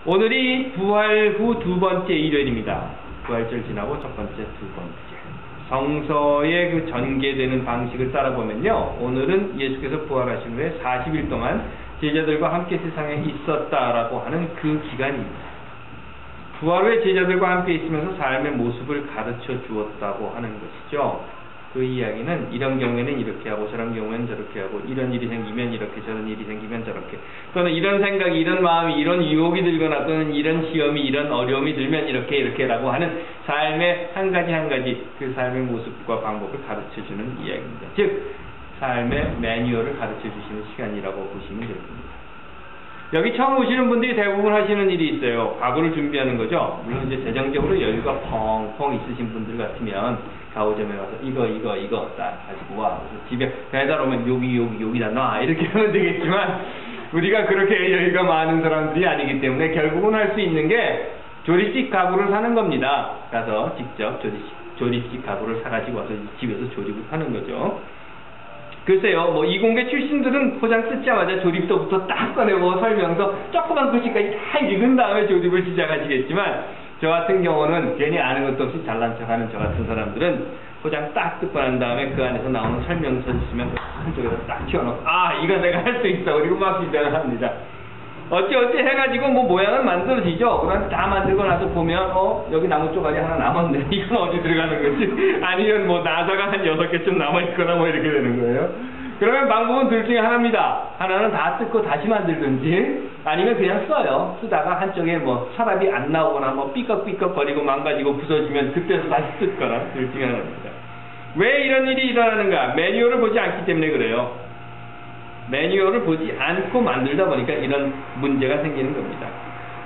오늘이 부활 후 두 번째 일요일입니다. 부활절 지나고 첫 번째, 두 번째. 성서의 그 전개되는 방식을 따라보면요, 오늘은 예수께서 부활하신 후에 40일 동안 제자들과 함께 세상에 있었다라고 하는 그 기간입니다. 부활 후에 제자들과 함께 있으면서 삶의 모습을 가르쳐 주었다고 하는 것이죠. 그 이야기는 이런 경우에는 이렇게 하고 저런 경우에는 저렇게 하고 이런 일이 생기면 이렇게 저런 일이 생기면 저렇게, 또는 이런 생각이 이런 마음이 이런 유혹이 들거나 또는 이런 시험이 이런 어려움이 들면 이렇게라고 하는 삶의 한 가지 그 삶의 모습과 방법을 가르쳐 주는 이야기입니다. 즉 삶의 매뉴얼을 가르쳐 주시는 시간이라고 보시면 됩니다. 여기 처음 오시는 분들이 대부분 하시는 일이 있어요. 과거를 준비하는 거죠. 물론 이제 재정적으로 여유가 펑펑 있으신 분들 같으면 가오점에 와서 이거 딱 가지고 와. 그래서 집에 배달 오면 여기다 놔. 이렇게 하면 되겠지만 우리가 그렇게 여유가 많은 사람들이 아니기 때문에 결국은 할 수 있는 게 조립식 가구를 사는 겁니다. 가서 직접 조립식 가구를 사가지고 와서 집에서 조립을 하는 거죠. 글쎄요, 뭐 이공계 출신들은 포장 뜯자마자 조립도부터 딱 꺼내고 설명서 조그만 글씨까지 다 읽은 다음에 조립을 시작하시겠지만, 저 같은 경우는 괜히 아는 것도 없이 잘난 척하는 저 같은 사람들은 포장 딱 뜯고 난 다음에 그 안에서 나오는 설명서 있으면 한쪽에다 딱 튀어놓고 이거 내가 할 수 있어 그리고 막 시작을 합니다. 어찌 해가지고 뭐 모양은 만들어지죠. 그럼 다 만들고 나서 보면 여기 나무 쪼가리 하나 남았네. 이건 어디 들어가는 거지? 아니면 뭐 나사가 한 6개쯤 남아있거나 뭐 이렇게 되는 거예요. 그러면 방법은 둘 중에 하나입니다. 하나는 다 뜯고 다시 만들든지, 아니면 그냥 써요. 쓰다가 한쪽에 뭐 서랍이 안 나오거나 뭐 삐걱삐걱 거리고 망가지고 부서지면 그때서 다시 뜯거나, 둘 중에 하나입니다. 왜 이런 일이 일어나는가? 매뉴얼을 보지 않기 때문에 그래요. 매뉴얼을 보지 않고 만들다 보니까 이런 문제가 생기는 겁니다.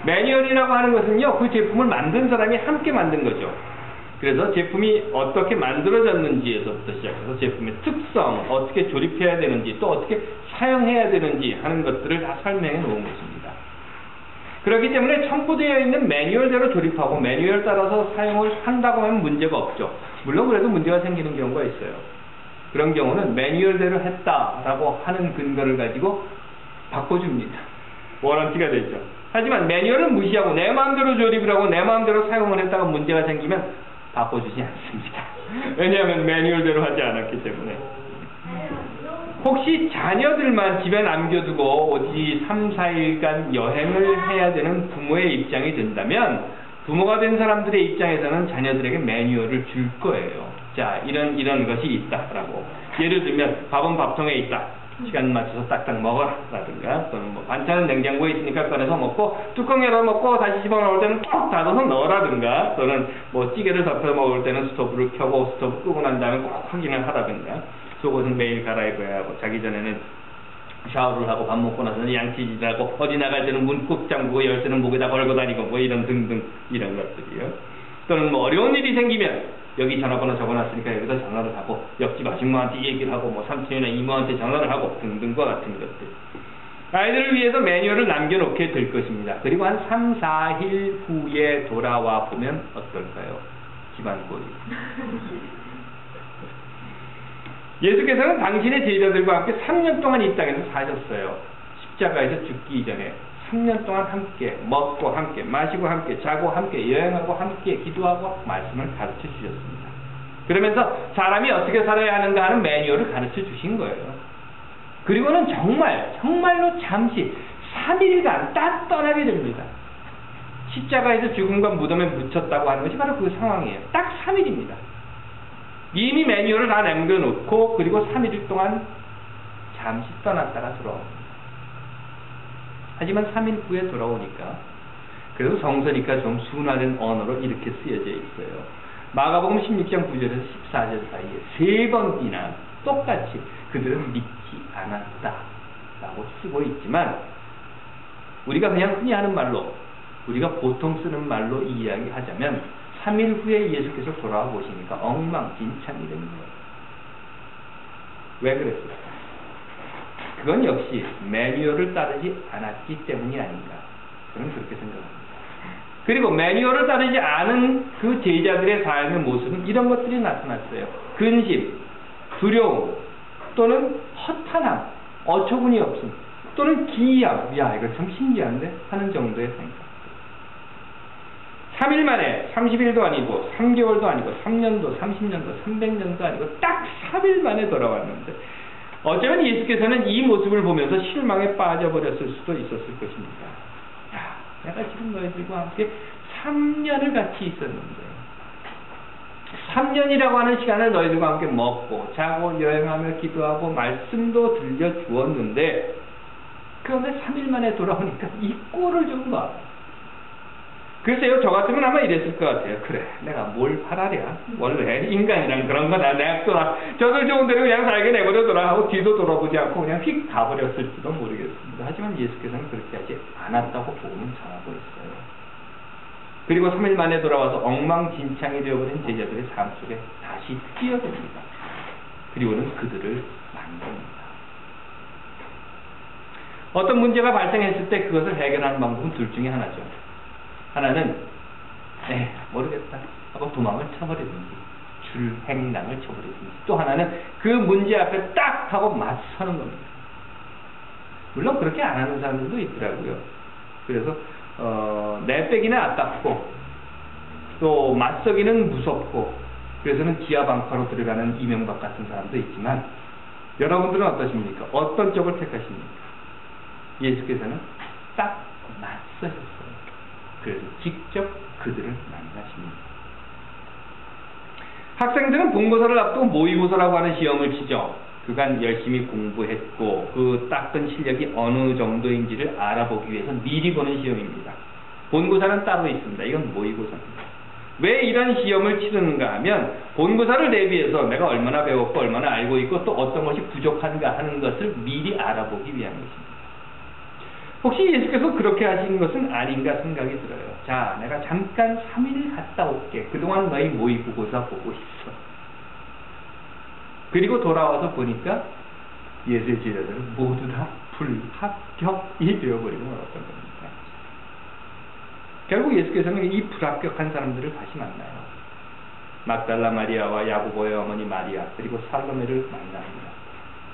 매뉴얼이라고 하는 것은요, 그 제품을 만든 사람이 함께 만든 거죠. 그래서 제품이 어떻게 만들어졌는지에서부터 시작해서 제품의 특성, 어떻게 조립해야 되는지, 또 어떻게 사용해야 되는지 하는 것들을 다 설명해 놓은 것입니다. 그렇기 때문에 첨부되어 있는 매뉴얼대로 조립하고 매뉴얼 따라서 사용을 한다고 하면 문제가 없죠. 물론 그래도 문제가 생기는 경우가 있어요. 그런 경우는 매뉴얼대로 했다라고 하는 근거를 가지고 바꿔줍니다. 워런티가 되죠. 하지만 매뉴얼을 무시하고 내 마음대로 조립을 하고 내 마음대로 사용을 했다가 문제가 생기면 바꿔주지 않습니다. 왜냐하면 매뉴얼대로 하지 않았기 때문에. 혹시 자녀들만 집에 남겨두고 어디 3, 4일간 여행을 해야 되는 부모의 입장이 된다면, 부모가 된 사람들의 입장에서는 자녀들에게 매뉴얼을 줄 거예요. 자, 이런 것이 있다라고. 예를 들면 밥은 밥통에 있다. 시간 맞춰서 딱딱 먹어라 라든가, 또는 뭐 반찬은 냉장고에 있으니까 꺼내서 먹고 뚜껑 열어 먹고 다시 집어넣을 때는 꼭 닫아서 넣으라든가, 또는 뭐 찌개를 덮여 먹을 때는 스토브를 켜고 스토브 끄고 난 다음에 꼭 확인을 하라든가, 속옷은 매일 갈아입어야 하고, 자기 전에는 샤워를 하고 밥 먹고 나서는 양치질하고, 어디 나갈 때는 문 꾹 잠그고 열쇠는 목에다 걸고 다니고, 뭐 이런 등등 이런 것들이요. 또는 뭐 어려운 일이 생기면 여기 전화번호 적어놨으니까 여기다 전화를 하고, 옆집 아줌마한테 얘기를 하고, 뭐 삼촌이나 이모한테 전화를 하고 등등과 같은 것들. 아이들을 위해서 매뉴얼을 남겨놓게 될 것입니다. 그리고 한 3, 4일 후에 돌아와 보면 어떨까요? 집안 꼴이. 예수께서는 당신의 제자들과 함께 3년 동안 이 땅에서 사셨어요. 십자가에서 죽기 이전에 3년 동안 함께 먹고 함께 마시고 함께 자고 함께 여행하고 함께 기도하고 말씀을 가르쳐 주셨습니다. 그러면서 사람이 어떻게 살아야 하는가 하는 매뉴얼을 가르쳐 주신 거예요. 그리고는 정말로 잠시 3일간 딱 떠나게 됩니다. 십자가에서 죽음과 무덤에 묻혔다고 하는 것이 바로 그 상황이에요. 딱 3일입니다. 이미 매뉴얼을 다 남겨놓고, 그리고 3일 동안 잠시 떠났다가 돌아옵니다. 하지만 3일 후에 돌아오니까, 그래도 성서니까 좀 순화된 언어로 이렇게 쓰여져 있어요. 마가복음 16장 9절에서 14절 사이에 3번이나 똑같이 그들은 믿지 않았다 라고 쓰고 있지만, 우리가 그냥 흔히 하는 말로, 우리가 보통 쓰는 말로 이야기하자면 3일 후에 예수께서 돌아와 보시니까 엉망진창이 됩니다. 왜 그랬을까? 그건 역시 매뉴얼을 따르지 않았기 때문이 아닌가, 저는 그렇게 생각합니다. 그리고 매뉴얼을 따르지 않은 그 제자들의 삶의 모습은 이런 것들이 나타났어요. 근심, 두려움, 또는 허탄함, 어처구니 없음, 또는 기이함, 야 이거 참 신기한데 하는 정도의 생각. 3일 만에 30일도 아니고 3개월도 아니고 3년도 30년도 300년도 아니고 딱 3일 만에 돌아왔는데 어쩌면 예수께서는 이 모습을 보면서 실망에 빠져버렸을 수도 있었을 것입니다. 야, 내가 지금 너희들과 함께 3년을 같이 있었는데 3년이라고 하는 시간을 너희들과 함께 먹고 자고 여행하며 기도하고 말씀도 들려주었는데 그런데 3일 만에 돌아오니까 이 꼴을 좀 봐. 글쎄요, 저 같으면 아마 이랬을 것 같아요. 그래, 내가 뭘 바라랴? 원래 인간이란 그런 거다. 내가 저들 좋은 대로 그냥 살게 내버려둬라 하고 뒤도 돌아보지 않고 그냥 휙 가버렸을지도 모르겠습니다. 하지만 예수께서는 그렇게 하지 않았다고 복음은 전하고 있어요. 그리고 3일 만에 돌아와서 엉망진창이 되어버린 제자들의 삶 속에 다시 뛰어듭니다. 그리고는 그들을 만듭니다. 어떤 문제가 발생했을 때 그것을 해결하는 방법은 둘 중에 하나죠. 하나는 모르겠다 하고 도망을 쳐버리든지 줄행랑을 쳐버리든지, 또 하나는 그 문제 앞에 딱 하고 맞서는 겁니다. 물론 그렇게 안 하는 사람들도 있더라고요. 그래서 내빼기는 아깝고 또 맞서기는 무섭고 그래서는 지하방파로 들어가는 이명박 같은 사람도 있지만, 여러분들은 어떠십니까? 어떤 쪽을 택하십니까? 예수께서는 딱 맞서셨어요. 그래서 직접 그들을 만나십니다. 학생들은 본고사를 앞두고 모의고사라고 하는 시험을 치죠. 그간 열심히 공부했고 그 닦은 실력이 어느 정도인지를 알아보기 위해서 미리 보는 시험입니다. 본고사는 따로 있습니다. 이건 모의고사입니다. 왜 이런 시험을 치르는가 하면 본고사를 대비해서 내가 얼마나 배웠고 얼마나 알고 있고 또 어떤 것이 부족한가 하는 것을 미리 알아보기 위한 것입니다. 혹시 예수께서 그렇게 하신 것은 아닌가 생각이 들어요. 자, 내가 잠깐 3일 갔다 올게. 그동안 너희 모의고사 보고 있어. 그리고 돌아와서 보니까 예수의 제자들은 모두 다 불합격이 되어버리고 말았던 겁니다. 결국 예수께서는 이 불합격한 사람들을 다시 만나요. 막달라 마리아와 야고보의 어머니 마리아, 그리고 살로메를 만납니다.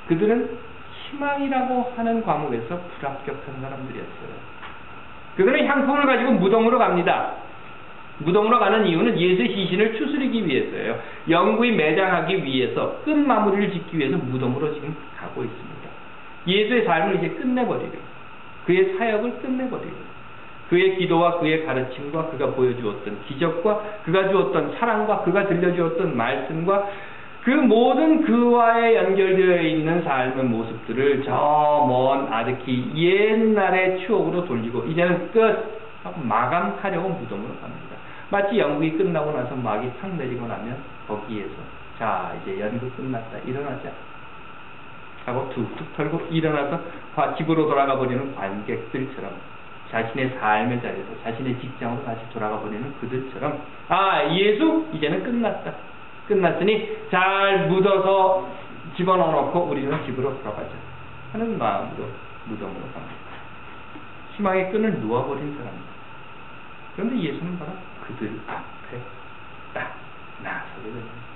그들은 희망이라고 하는 과목에서 불합격한 사람들이었어요. 그들은 향품을 가지고 무덤으로 갑니다. 무덤으로 가는 이유는 예수의 시신을 추스리기 위해서예요. 영구히 매장하기 위해서, 끝마무리를 짓기 위해서 무덤으로 지금 가고 있습니다. 예수의 삶을 이제 끝내버리고, 그의 사역을 끝내버리고, 그의 기도와 그의 가르침과 그가 보여주었던 기적과 그가 주었던 사랑과 그가 들려주었던 말씀과 그 모든 그와의 연결되어 있는 삶의 모습들을 저 먼 아득히 옛날의 추억으로 돌리고 이제는 끝 하고 마감하려고 무덤으로 갑니다. 마치 연극이 끝나고 나서 막이 탁 내리고 나면 거기에서 자, 이제 연극 끝났다, 일어나자 하고 툭툭 털고 일어나서 집으로 돌아가 버리는 관객들처럼, 자신의 삶의 자리에서 자신의 직장으로 다시 돌아가 버리는 그들처럼, 아, 예수 이제는 끝났다, 끝났으니 잘 묻어서 집어넣어놓고 우리는 집으로 돌아가자 하는 마음으로 무덤으로 갑니다. 희망의 끈을 놓아버린 사람입니다. 그런데 예수는 바로 그들 앞에 딱 나서게 됩니다.